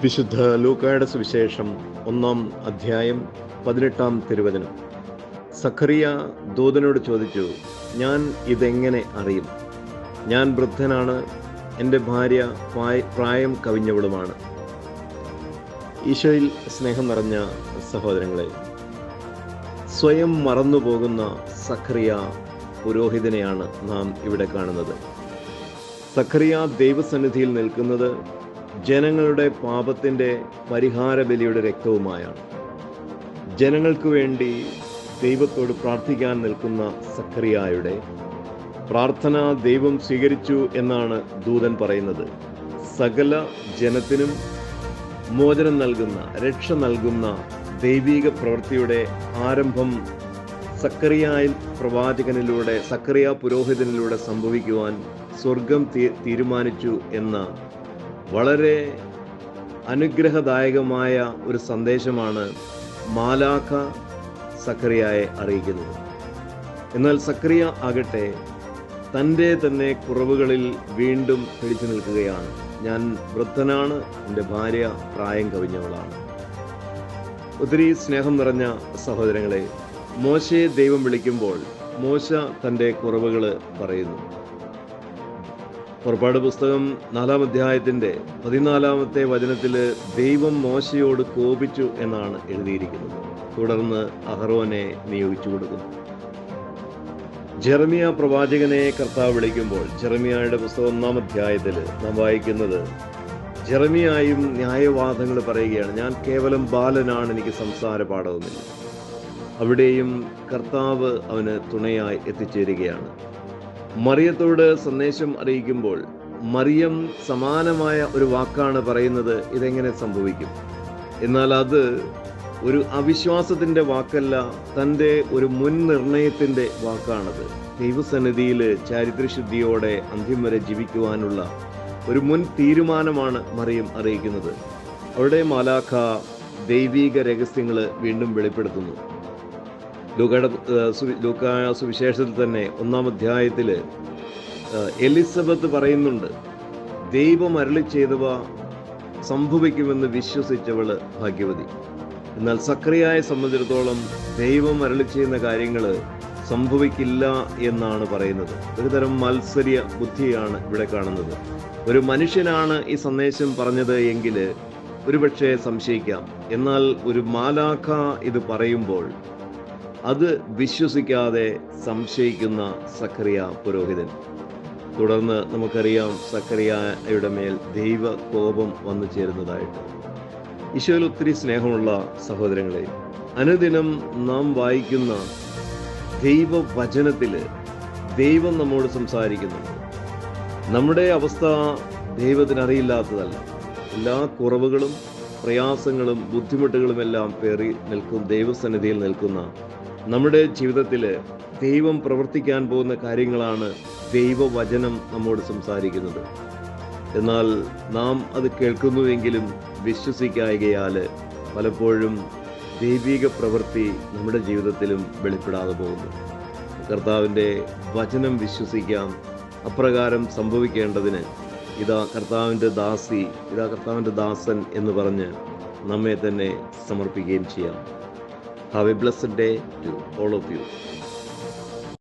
വിശുദ്ധ ലൂക്കായുടെ സുവിശേഷം 1-ാം അധ്യായം 18-ാം തിരുവചനം. സഖറിയ ദൂതനോട് ചോദിച്ചു, ഞാൻ ഇതെങ്ങനെ അറിയും? ഞാൻ വൃദ്ധനാണ്, എൻ്റെ ഭാര്യ പ്രായം കവിഞ്ഞവളുമാണ്. ഈശോയിൽ സ്നേഹം നിറഞ്ഞ സഹോദരങ്ങളെ, സ്വയം മറന്നുപോകുന്ന സഖറിയ പുരോഹിതനെയാണ് നാം ഇവിടെ കാണുന്നത്. സഖറിയ ദൈവസന്നിധിയിൽ നിൽക്കുന്നത് ജനങ്ങളുടെ പാപത്തിൻ്റെ പരിഹാര ബലിയുടെ രക്തവുമായാണ്. ജനങ്ങൾക്ക് വേണ്ടി ദൈവത്തോട് പ്രാർത്ഥിക്കാൻ നിൽക്കുന്ന സഖറിയായുടെ പ്രാർത്ഥന ദൈവം സ്വീകരിച്ചു എന്നാണ് ദൂതൻ പറയുന്നത്. സകല ജനത്തിനും മോചനം നൽകുന്ന, രക്ഷ നൽകുന്ന ദൈവിക പ്രവൃത്തിയുടെ ആരംഭം സഖറിയ പുരോഹിതനിലൂടെ സംഭവിക്കുവാൻ സ്വർഗം തീരുമാനിച്ചു എന്ന വളരെ അനുഗ്രഹദായകമായ ഒരു സന്ദേശമാണ് മാലാഖ സഖറിയയെ അറിയിക്കുന്നത്. എന്നാൽ സഖറിയ ആകട്ടെ തൻ്റെ തന്നെ കുറവുകളിൽ വീണ്ടും പിടിച്ചു നിൽക്കുകയാണ്. ഞാൻ വൃദ്ധനാണ്, എൻ്റെ ഭാര്യ പ്രായം കവിഞ്ഞവളാണ്. ഒത്തിരി സ്നേഹം നിറഞ്ഞ സഹോദരങ്ങളെ, മോശയെ ദൈവം വിളിക്കുമ്പോൾ മോശ തൻ്റെ കുറവുകൾ പറയുന്നു. പുറപ്പാട് പുസ്തകം 4-ാം അധ്യായത്തിൻ്റെ 14-ാമത്തെ വചനത്തിൽ ദൈവം മോശയോട് കോപിച്ചു എന്നാണ് എഴുതിയിരിക്കുന്നത്. തുടർന്ന് അഹറോനെ നിയോഗിച്ചു കൊടുക്കുന്നു. ജെറമിയ പ്രവാചകനെ കർത്താവ് വിളിക്കുമ്പോൾ ജെറമിയായുടെ പുസ്തകം 1-ാം അധ്യായത്തിൽ നാം വായിക്കുന്നത്, ജെറമിയായും ന്യായവാദങ്ങൾ പറയുകയാണ്. ഞാൻ കേവലം ബാലനാണ്, എനിക്ക് സംസാര പാഠവുമില്ല. അവിടെയും കർത്താവ് അവന് തുണയായി എത്തിച്ചേരുകയാണ്. മറിയത്തോട് സന്ദേശം അറിയിക്കുമ്പോൾ മറിയം സമാനമായ ഒരു വാക്കാണ് പറയുന്നത്. ഇതെങ്ങനെ സംഭവിക്കും? എന്നാൽ അത് ഒരു അവിശ്വാസത്തിൻ്റെ വാക്കല്ല, തൻ്റെ ഒരു മുൻ നിർണയത്തിൻ്റെ വാക്കാണത്. ദൈവസന്നിധിയിൽ ചാരിത്രശുദ്ധിയോടെ അന്ത്യം വരെ ജീവിക്കുവാനുള്ള ഒരു മുൻ തീരുമാനമാണ് മറിയം അറിയിക്കുന്നത്. അവിടെ മാലാഖ ദൈവിക രഹസ്യങ്ങൾ വീണ്ടും വെളിപ്പെടുത്തുന്നു. ലൂക്കാ സുവിശേഷത്തിൽ തന്നെ 1-ാം അധ്യായത്തിൽ എലിസബത്ത് പറയുന്നുണ്ട്, ദൈവം അരുളി ചെയ്തവ സംഭവിക്കുമെന്ന് വിശ്വസിച്ചവള് ഭാഗ്യവതി. എന്നാൽ സഖറിയയെ സംബന്ധിച്ചിടത്തോളം ദൈവം അരുളി ചെയ്യുന്ന കാര്യങ്ങൾ സംഭവിക്കില്ല എന്നാണ് പറയുന്നത്. ഒരു തരം മത്സര്യ ബുദ്ധിയാണ് ഇവിടെ കാണുന്നത്. ഒരു മനുഷ്യനാണ് ഈ സന്ദേശം പറഞ്ഞത് എങ്കിൽ ഒരുപക്ഷെ സംശയിക്കാം. എന്നാൽ ഒരു മാലാഖ ഇത് പറയുമ്പോൾ അത് വിശ്വസിക്കാതെ സംശയിക്കുന്ന സഖറിയ പുരോഹിതൻ. തുടർന്ന് നമുക്കറിയാം സഖറിയയുടെ മേൽ ദൈവ കോപം വന്നു ചേരുന്നതായിട്ട്. ഈശോയിൽ ഒത്തിരി സ്നേഹമുള്ള സഹോദരങ്ങളെ, അനുദിനം നാം വായിക്കുന്ന ദൈവവചനത്തിൽ ദൈവം നമ്മോട് സംസാരിക്കുന്നുണ്ട്. നമ്മുടെ അവസ്ഥ ദൈവത്തിന് അറിയില്ലാത്തതല്ല. എല്ലാ കുറവുകളും പ്രയാസങ്ങളും ബുദ്ധിമുട്ടുകളുമെല്ലാം പേറി ദൈവസന്നിധിയിൽ നിൽക്കുന്ന നമ്മുടെ ജീവിതത്തിൽ ദൈവം പ്രവർത്തിക്കാൻ പോകുന്ന കാര്യങ്ങളാണ് ദൈവവചനം നമ്മോട് സംസാരിക്കുന്നത്. എന്നാൽ നാം അത് കേൾക്കുന്നുവെങ്കിലും വിശ്വസിക്കായകയാൽ പലപ്പോഴും ദൈവിക പ്രവൃത്തി നമ്മുടെ ജീവിതത്തിലും വെളിപ്പെടാതെ പോകുന്നു. കർത്താവിൻ്റെ വചനം വിശ്വസിക്കാം. അപ്രകാരം സംഭവിക്കേണ്ടതിന് ഇതാ കർത്താവിൻ്റെ ദാസി, ഇതാ കർത്താവിൻ്റെ ദാസൻ എന്ന് പറഞ്ഞ് നമ്മെ തന്നെ സമർപ്പിക്കുകയും ചെയ്യാം. Have a blessed day to all of you.